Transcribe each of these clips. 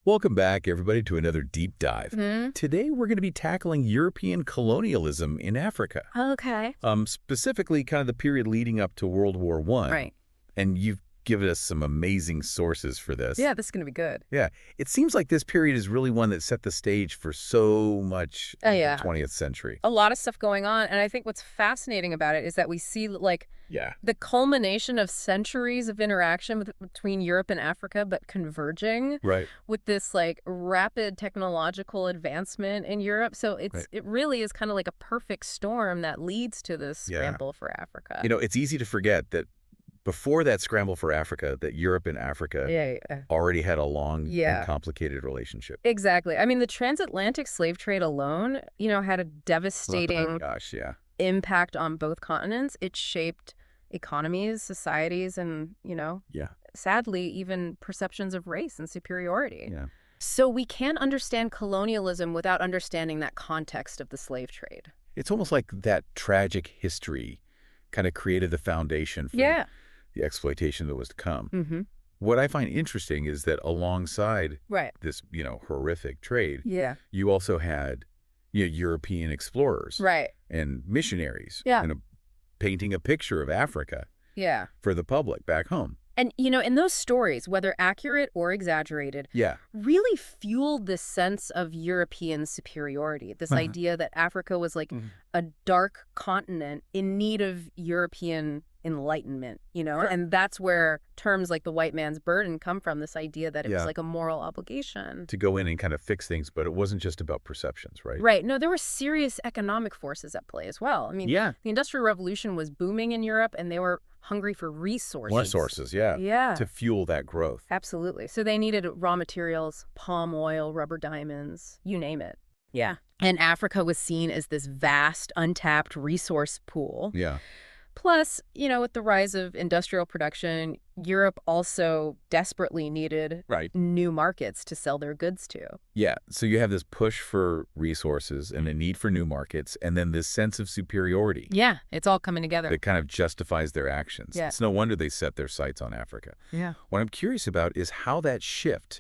Welcome back, everybody, to another deep dive. Today, we're going to be tackling European colonialism in Africa. Okay. Specifically, kind of the period leading up to World War I. Right. And you've given us some amazing sources for this. Yeah, this is going to be good. Yeah. It seems like this period is really one that set the stage for so much of the 20th century. A lot of stuff going on. And I think what's fascinating about it is that we see, like, the culmination of centuries of interaction between Europe and Africa, but converging with this, like, rapid technological advancement in Europe. So it really is kind of like a perfect storm that leads to this scramble for Africa. You know, it's easy to forget that before that scramble for Africa, that Europe and Africa already had a long and complicated relationship. Exactly. I mean, the transatlantic slave trade alone, you know, had a devastating impact on both continents. It shaped economies, societies, and, you know, sadly, even perceptions of race and superiority. So we can't understand colonialism without understanding that context of the slave trade. It's almost like that tragic history kind of created the foundation for the exploitation that was to come. What I find interesting is that alongside this, you know, horrific trade, you also had European explorers and missionaries painting a picture of Africa for the public back home. And, you know, in those stories, whether accurate or exaggerated, really fueled this sense of European superiority, this idea that Africa was like a dark continent in need of European enlightenment, you know? And that's where terms like the white man's burden come from, this idea that it was like a moral obligation. To go in and kind of fix things, but it wasn't just about perceptions, right? Right. No, there were serious economic forces at play as well. I mean, the Industrial Revolution was booming in Europe, and they were hungry for resources. More sources, to fuel that growth. Absolutely. So they needed raw materials, palm oil, rubber diamonds, you name it. And Africa was seen as this vast, untapped resource pool. Plus, you know, with the rise of industrial production, Europe also desperately needed new markets to sell their goods to. So you have this push for resources and a need for new markets, and then this sense of superiority. It's all coming together. That kind of justifies their actions. It's no wonder they set their sights on Africa. What I'm curious about is how that shift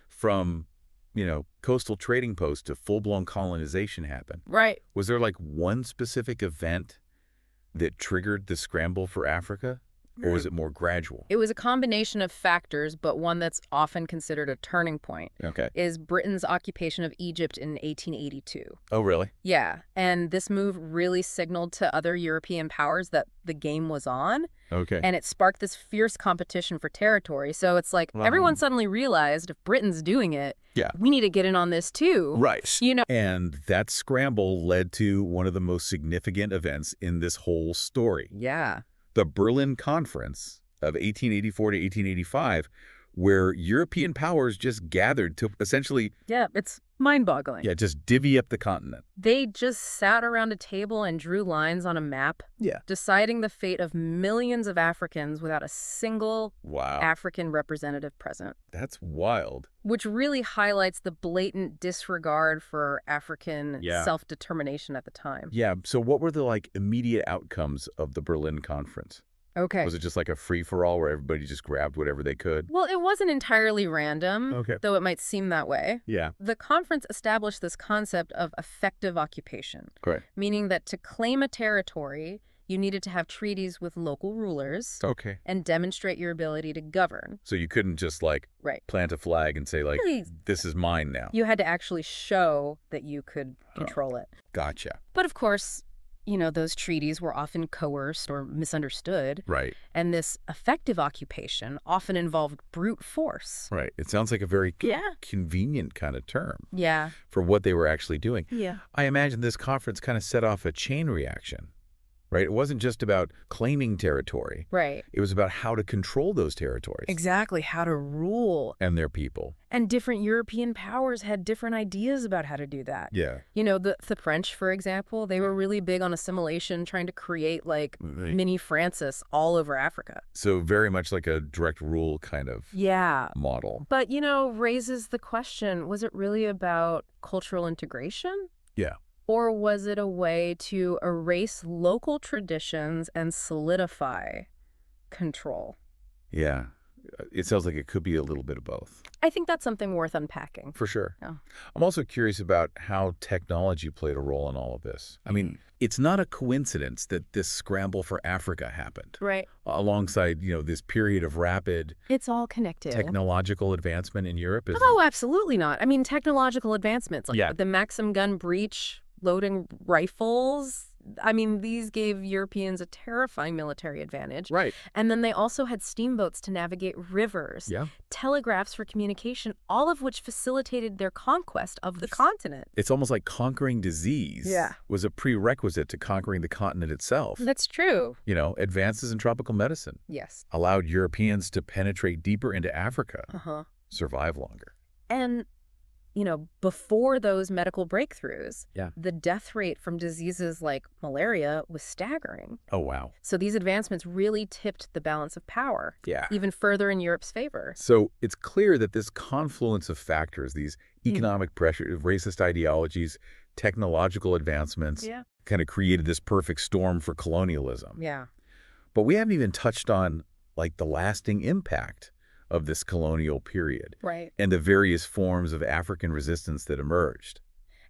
from, you know, coastal trading posts to full-blown colonization happened. Was there like one specific event that triggered the scramble for Africa, or was it more gradual? It was a combination of factors, but one that's often considered a turning point is Britain's occupation of Egypt in 1882. Oh, really? And this move really signaled to other European powers that the game was on. And it sparked this fierce competition for territory. So it's like everyone suddenly realized if Britain's doing it, we need to get in on this too. You know. And that scramble led to one of the most significant events in this whole story. The Berlin Conference of 1884 to 1885, where European powers just gathered to essentially... it's mind-boggling. Just divvy up the continent. They just sat around a table and drew lines on a map, deciding the fate of millions of Africans without a single African representative present. That's wild. Which really highlights the blatant disregard for African self-determination at the time. So what were the, like, immediate outcomes of the Berlin Conference? Was it just like a free-for-all where everybody just grabbed whatever they could? Well, it wasn't entirely random, though it might seem that way. The conference established this concept of effective occupation, meaning that to claim a territory, you needed to have treaties with local rulers and demonstrate your ability to govern. So you couldn't just, like, plant a flag and say, like, this is mine now. You had to actually show that you could control it. Gotcha. But of course, you know, those treaties were often coerced or misunderstood. And this effective occupation often involved brute force. It sounds like a very convenient kind of term for what they were actually doing. I imagine this conference kind of set off a chain reaction. It wasn't just about claiming territory. It was about how to control those territories. Exactly, how to rule. And their people. And different European powers had different ideas about how to do that. You know, the French, for example, they were really big on assimilation, trying to create, like, mini Francis all over Africa. So very much like a direct rule kind of model. But, you know, raises the question, was it really about cultural integration? Or was it a way to erase local traditions and solidify control? It sounds like it could be a little bit of both. I think that's something worth unpacking. For sure. Yeah. I'm also curious about how technology played a role in all of this. I mean, it's not a coincidence that this scramble for Africa happened. Right. Alongside, this period of rapid... It's all connected. ...technological advancement in Europe. Oh, absolutely not. I mean, technological advancements, like the Maxim gun breech, loading rifles... I mean, these gave Europeans a terrifying military advantage. Right. And then they also had steamboats to navigate rivers, telegraphs for communication, all of which facilitated their conquest of the continent. It's almost like conquering disease was a prerequisite to conquering the continent itself. That's true. Advances in tropical medicine allowed Europeans to penetrate deeper into Africa, survive longer. And before those medical breakthroughs, the death rate from diseases like malaria was staggering. Oh, wow. So these advancements really tipped the balance of power even further in Europe's favor. So it's clear that this confluence of factors, these economic pressure, racist ideologies, technological advancements, kind of created this perfect storm for colonialism. Yeah. But we haven't even touched on, the lasting impact of this colonial period. Right. And the various forms of African resistance that emerged.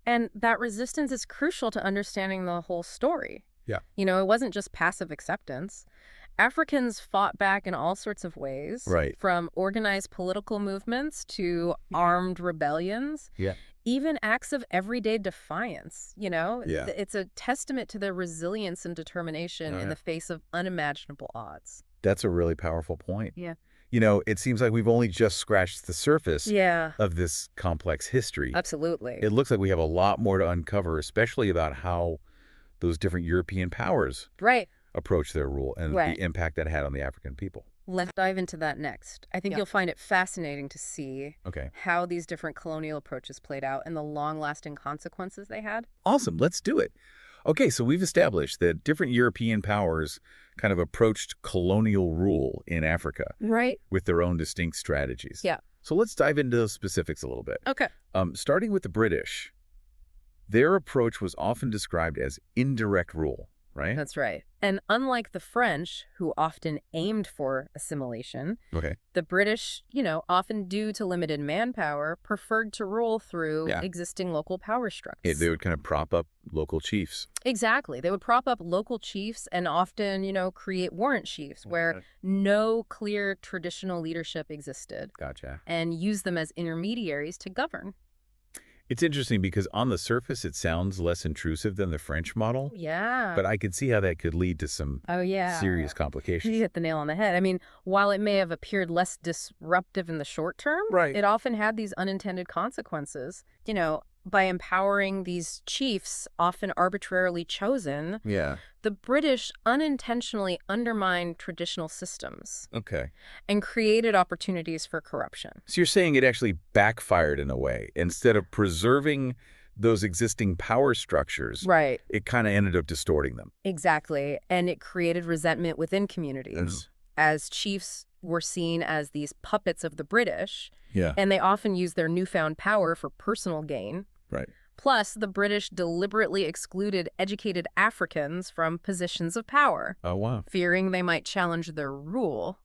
And that resistance is crucial to understanding the whole story. Yeah. It wasn't just passive acceptance. Africans fought back in all sorts of ways. Right. From organized political movements to armed rebellions. Yeah. Even acts of everyday defiance, It's a testament to their resilience and determination in the face of unimaginable odds. That's a really powerful point. Yeah. It seems like we've only just scratched the surface of this complex history. Absolutely. It looks like we have a lot more to uncover, especially about how those different European powers approach their rule and the impact that had on the African people. Let's dive into that next. I think you'll find it fascinating to see how these different colonial approaches played out and the long-lasting consequences they had. Awesome. Let's do it. Okay, so we've established that different European powers kind of approached colonial rule in Africa with their own distinct strategies. Yeah. So let's dive into those specifics a little bit. Okay. Starting with the British, their approach was often described as indirect rule, right? That's right. And unlike the French, who often aimed for assimilation, the British, often due to limited manpower, preferred to rule through existing local power structures. They would kind of prop up local chiefs. Exactly. They would prop up local chiefs and often, create warrant chiefs where no clear traditional leadership existed. Gotcha. And use them as intermediaries to govern. It's interesting because on the surface, it sounds less intrusive than the French model. Yeah. But I could see how that could lead to some serious complications. You hit the nail on the head. I mean, while it may have appeared less disruptive in the short term, it often had these unintended consequences. By empowering these chiefs, often arbitrarily chosen, the British unintentionally undermined traditional systems. Okay. And created opportunities for corruption. So you're saying it actually backfired in a way. Instead of preserving those existing power structures, it kind of ended up distorting them. Exactly. And it created resentment within communities. As chiefs were seen as these puppets of the British. Yeah. And they often used their newfound power for personal gain. Right. Plus, the British deliberately excluded educated Africans from positions of power. Oh, wow. Fearing they might challenge their rule.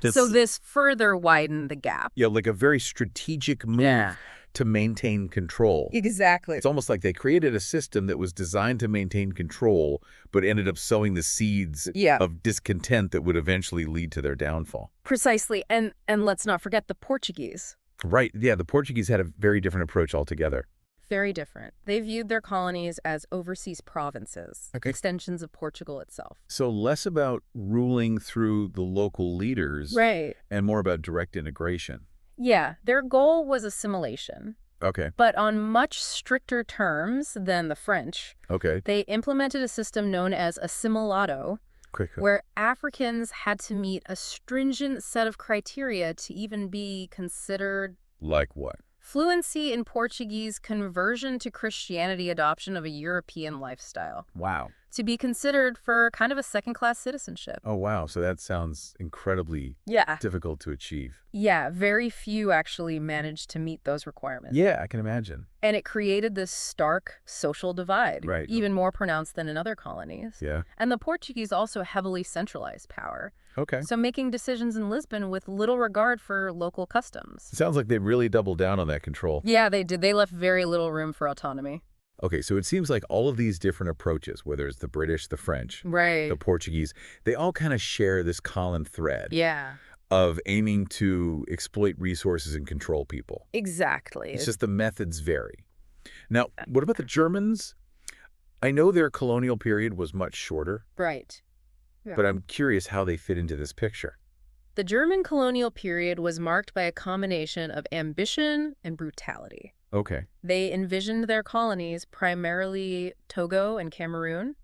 So this further widened the gap. Yeah, like a very strategic move to maintain control. Exactly. It's almost like they created a system that was designed to maintain control, but ended up sowing the seeds of discontent that would eventually lead to their downfall. Precisely. And let's not forget the Portuguese. Right. Yeah, the Portuguese had a very different approach altogether. Very different. They viewed their colonies as overseas provinces, extensions of Portugal itself. So less about ruling through the local leaders and more about direct integration. Yeah, their goal was assimilation. Okay. But on much stricter terms than the French. Okay. They implemented a system known as assimilado, where Africans had to meet a stringent set of criteria to even be considered... Like what? Fluency in Portuguese, conversion to Christianity, adoption of a European lifestyle. Wow. to be considered for kind of a second-class citizenship. Oh, wow. So that sounds incredibly difficult to achieve. Yeah, very few actually managed to meet those requirements. Yeah, I can imagine. And it created this stark social divide, even more pronounced than in other colonies. Yeah. And the Portuguese also heavily centralized power. Okay. So making decisions in Lisbon with little regard for local customs. It sounds like they really doubled down on that control. Yeah, they did. They left very little room for autonomy. Okay, so it seems like all of these different approaches, whether it's the British, the French, the Portuguese, they all kind of share this common thread of aiming to exploit resources and control people. Exactly. It's just the methods vary. Now, what about the Germans? I know their colonial period was much shorter. Right. Yeah. But I'm curious how they fit into this picture. The German colonial period was marked by a combination of ambition and brutality. Okay. They envisioned their colonies, primarily Togo and Cameroon,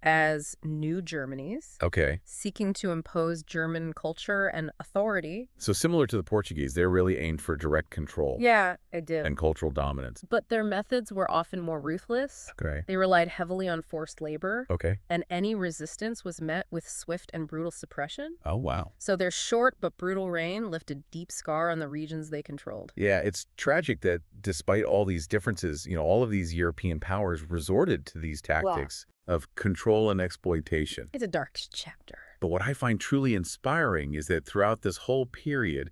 as new Germanies, seeking to impose German culture and authority. So similar to the Portuguese, they're really aimed for direct control. Yeah, it did. And cultural dominance. But their methods were often more ruthless. Okay. They relied heavily on forced labor. Okay. And any resistance was met with swift and brutal suppression. Oh, wow. So their short but brutal reign left a deep scar on the regions they controlled. Yeah, it's tragic that despite all these differences, all of these European powers resorted to these tactics of control and exploitation. It's a dark chapter. But what I find truly inspiring is that throughout this whole period,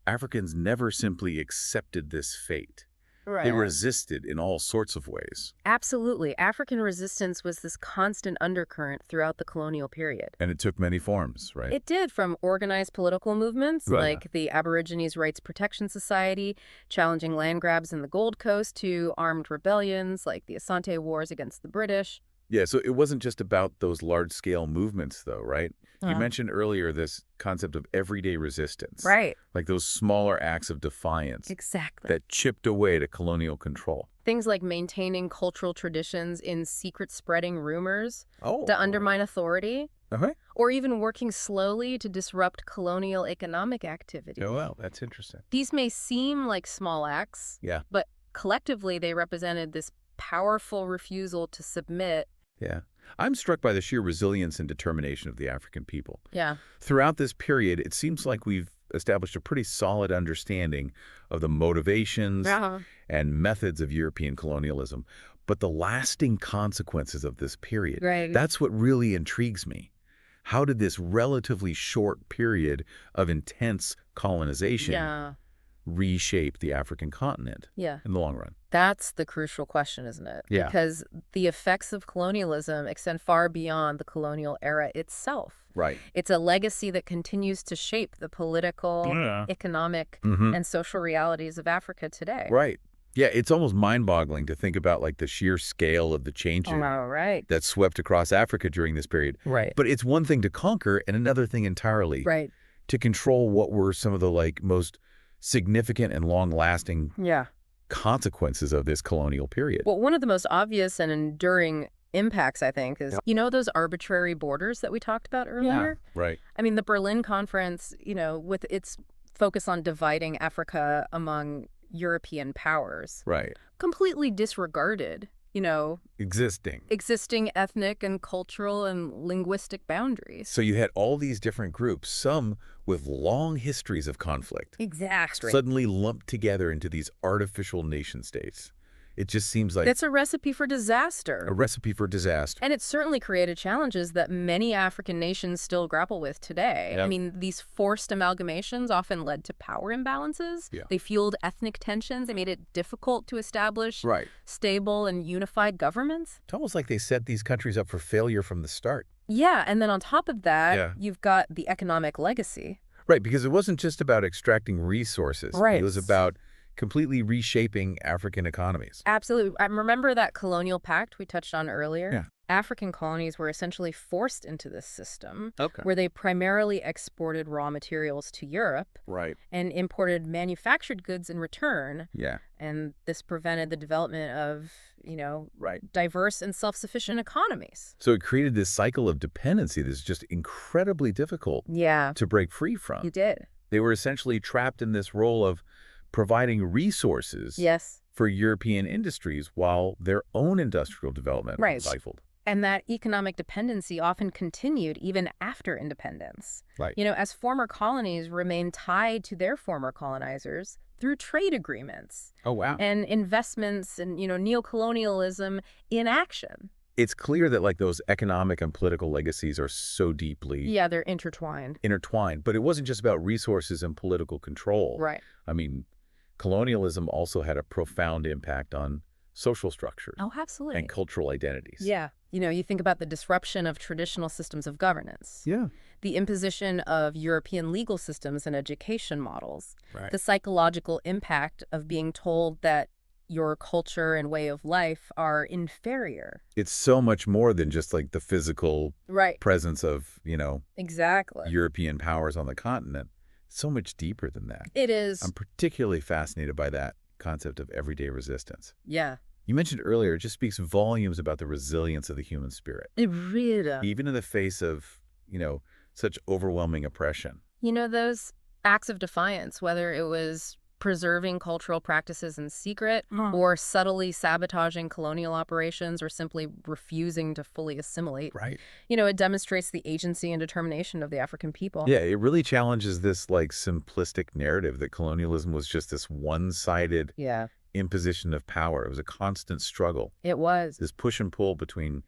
Africans never simply accepted this fate. They resisted in all sorts of ways. Absolutely. African resistance was this constant undercurrent throughout the colonial period. And it took many forms, right? It did, from organized political movements like the Aborigines Rights Protection Society, challenging land grabs in the Gold Coast, to armed rebellions like the Asante Wars against the British. Yeah, so it wasn't just about those large-scale movements, though, right? You mentioned earlier this concept of everyday resistance. Right. Like those smaller acts of defiance. Exactly. That chipped away to colonial control. Things like maintaining cultural traditions in secret spreading rumors to undermine authority. Or even working slowly to disrupt colonial economic activity. Oh, wow, that's interesting. These may seem like small acts, but collectively they represented this powerful refusal to submit. Yeah. I'm struck by the sheer resilience and determination of the African people. Yeah. Throughout this period, it seems like we've established a pretty solid understanding of the motivations and methods of European colonialism. But the lasting consequences of this period, that's what really intrigues me. How did this relatively short period of intense colonization reshape the African continent in the long run? That's the crucial question, isn't it? Yeah. Because the effects of colonialism extend far beyond the colonial era itself. Right. It's a legacy that continues to shape the political, economic, and social realities of Africa today. Right. Yeah, it's almost mind-boggling to think about like the sheer scale of the changes that swept across Africa during this period. Right. But it's one thing to conquer and another thing entirely to control what were some of the most significant and long-lasting consequences of this colonial period. Well, one of the most obvious and enduring impacts, I think, is, those arbitrary borders that we talked about earlier? Yeah, right. I mean, the Berlin Conference, with its focus on dividing Africa among European powers. Right. Completely disregarded, existing ethnic and cultural and linguistic boundaries. So you had all these different groups, some with long histories of conflict. Exactly. Suddenly lumped together into these artificial nation states. It just seems like it's a recipe for disaster. A recipe for disaster. And it certainly created challenges that many African nations still grapple with today. Yep. I mean, these forced amalgamations often led to power imbalances. Yeah. They fueled ethnic tensions. They made it difficult to establish stable and unified governments. It's almost like they set these countries up for failure from the start. Yeah, and then on top of that, you've got the economic legacy. Right, because it wasn't just about extracting resources. Right. It was about completely reshaping African economies. Absolutely. I remember that colonial pact we touched on earlier. Yeah. African colonies were essentially forced into this system where they primarily exported raw materials to Europe and imported manufactured goods in return. Yeah. And this prevented the development of, diverse and self-sufficient economies. So it created this cycle of dependency that's just incredibly difficult to break free from. You did. They were essentially trapped in this role of providing resources for European industries while their own industrial development was stifled. And that economic dependency often continued even after independence. Right. As former colonies remained tied to their former colonizers through trade agreements. Oh, wow. And investments and, neocolonialism in action. It's clear that, like, those economic and political legacies are so deeply... Yeah, they're intertwined. Intertwined. But it wasn't just about resources and political control. Right. I mean, colonialism also had a profound impact on social structures. Oh, absolutely. And cultural identities. Yeah. You think about the disruption of traditional systems of governance. Yeah. The imposition of European legal systems and education models. Right. The psychological impact of being told that your culture and way of life are inferior. It's so much more than just like the physical presence of, Exactly. European powers on the continent. It's so much deeper than that. It is. I'm particularly fascinated by that concept of everyday resistance. Yeah. You mentioned earlier, it just speaks volumes about the resilience of the human spirit. It really does. Even in the face of, such overwhelming oppression. Those acts of defiance, whether it was preserving cultural practices in secret or subtly sabotaging colonial operations or simply refusing to fully assimilate. Right. It demonstrates the agency and determination of the African people. Yeah, it really challenges this like simplistic narrative that colonialism was just this one-sided imposition of power. It was a constant struggle. It was. This push and pull between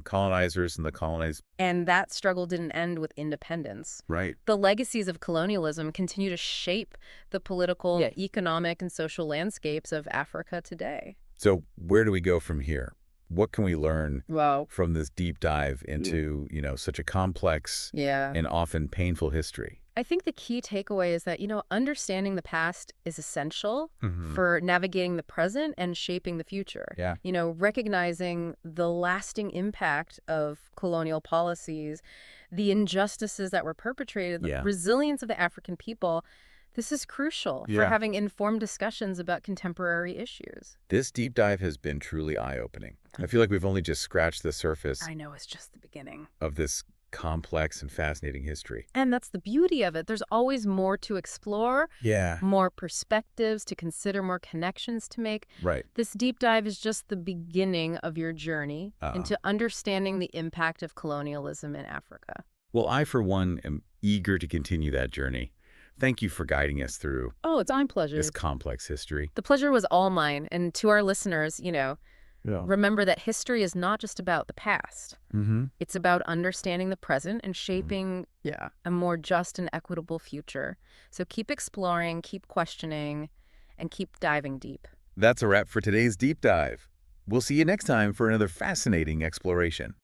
colonizers and the colonized. And that struggle didn't end with independence. Right. The legacies of colonialism continue to shape the political, economic, and social landscapes of Africa today. So where do we go from here? What can we learn from this deep dive into, such a complex and often painful history? I think the key takeaway is that, understanding the past is essential for navigating the present and shaping the future. Yeah. Recognizing the lasting impact of colonial policies, the injustices that were perpetrated, the resilience of the African people. This is crucial for having informed discussions about contemporary issues. This deep dive has been truly eye-opening. I feel like we've only just scratched the surface. I know, it's just the beginning of this complex and fascinating history. And that's the beauty of it. There's always more to explore, more perspectives to consider, more connections to make. Right. This deep dive is just the beginning of your journey into understanding the impact of colonialism in Africa. Well, I, for one, am eager to continue that journey. Thank you for guiding us through it's my pleasure. This complex history. The pleasure was all mine. And to our listeners, remember that history is not just about the past. It's about understanding the present and shaping a more just and equitable future. So keep exploring, keep questioning, and keep diving deep. That's a wrap for today's deep dive. We'll see you next time for another fascinating exploration.